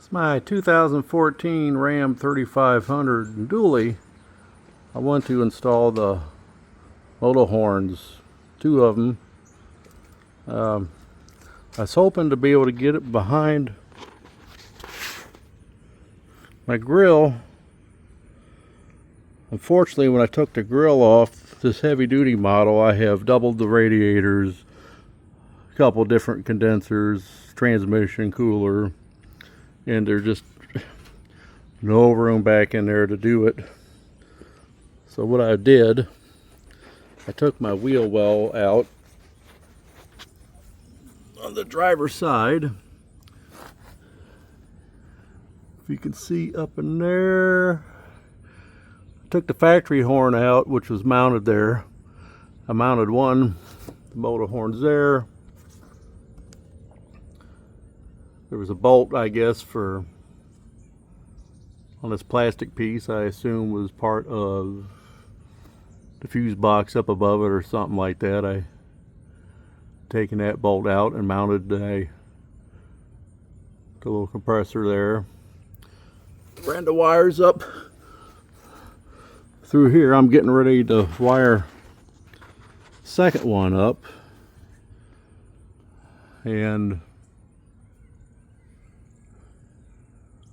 It's my 2014 Ram 3500 dually. I want to install the Motohorns, two of them. I was hoping to be able to get it behind my grill. Unfortunately, when I took the grill off, this heavy duty model, I have doubled the radiators, a couple different condensers, transmission, cooler, and there's just no room back in there to do it. So what I did, I took my wheel well out on the driver's side. If you can see up in there, I took the factory horn out, which was mounted there. I mounted one, the Motohorn's there. There was a bolt, I guess, for on this plastic piece. I assume was part of the fuse box up above it or something like that. I taken that bolt out and mounted the little compressor there. Ran the wires up through here. I'm getting ready to wire second one up, and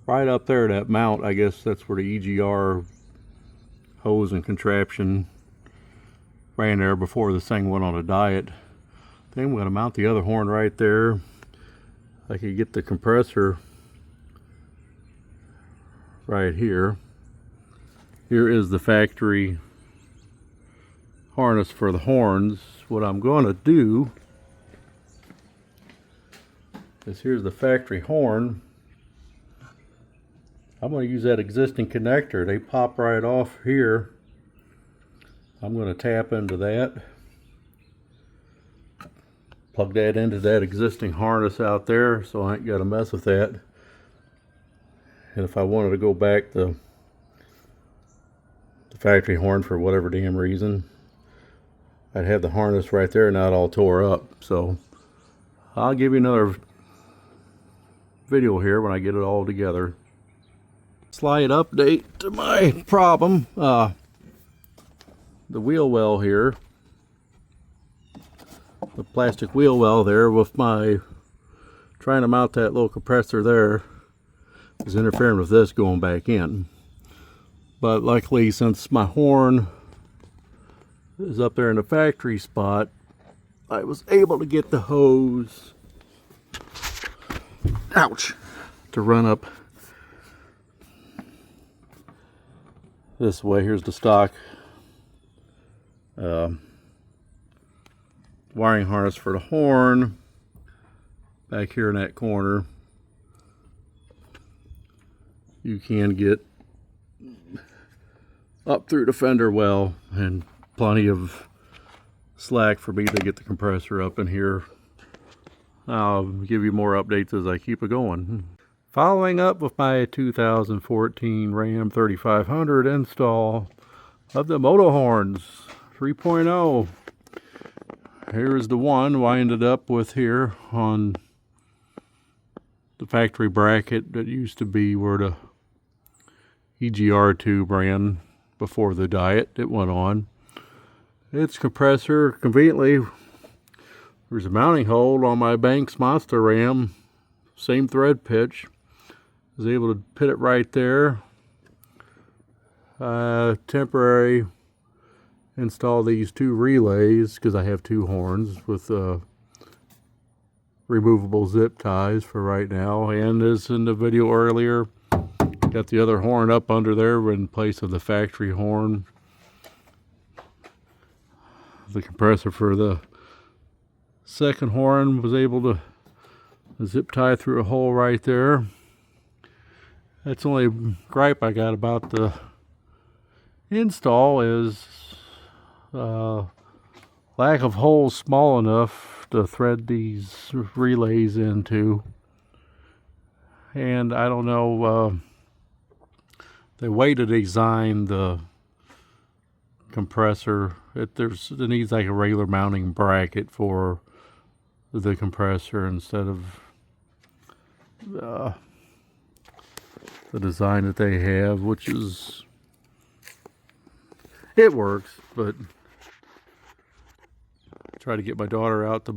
right up there, that mount, I guess that's where the EGR hose and contraption ran there before this thing went on a diet. Then I'm going to mount the other horn right there. I could get the compressor right here. Here is the factory harness for the horns. What I'm going to do is, here's the factory horn. I'm going to use that existing connector. They pop right off here. I'm going to tap into that. Plug that into that existing harness out there, so I ain't got to mess with that. And if I wanted to go back the factory horn for whatever damn reason, I'd have the harness right there, not all tore up. So I'll give you another video here when I get it all together. Slight update to my problem. The wheel well here, the plastic wheel well there, with my trying to mount that little compressor there, is interfering with this going back in. But luckily, since my horn is up there in the factory spot, I was able to get the hose, ouch, to run up this way. Here's the stock wiring harness for the horn back here in that corner. You can get up through the fender well, and plenty of slack for me to get the compressor up in here. I'll give you more updates as I keep it going. Following up with my 2014 Ram 3500 install of the Motohorns 3.0. Here's the one I ended up with here on the factory bracket that used to be where the EGR tube ran before the diet it went on. Its compressor, conveniently, there's a mounting hole on my Banks Monster Ram, same thread pitch. I was able to put it right there. Temporary install these two relays, because I have two horns with removable zip ties for right now. And as in the video earlier, got the other horn up under there in place of the factory horn. The compressor for the second horn was able to zip tie through a hole right there. That's the only gripe I got about the install, is lack of holes small enough to thread these relays into. And I don't know, the way to design the compressor, it needs like a regular mounting bracket for the compressor instead of the design that they have, which is, it works, but I tried to get my daughter out to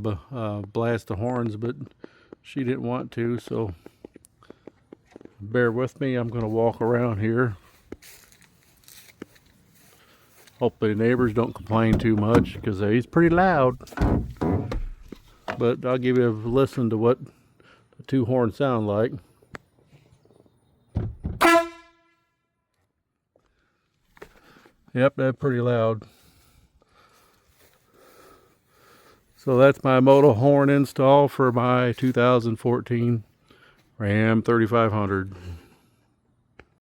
blast the horns, but she didn't want to, so bear with me. I'm going to walk around here. Hopefully the neighbors don't complain too much, because he's pretty loud. But I'll give you a listen to what the two horns sound like. Yep, that's pretty loud. So that's my Motohorn install for my 2014 Ram 3500.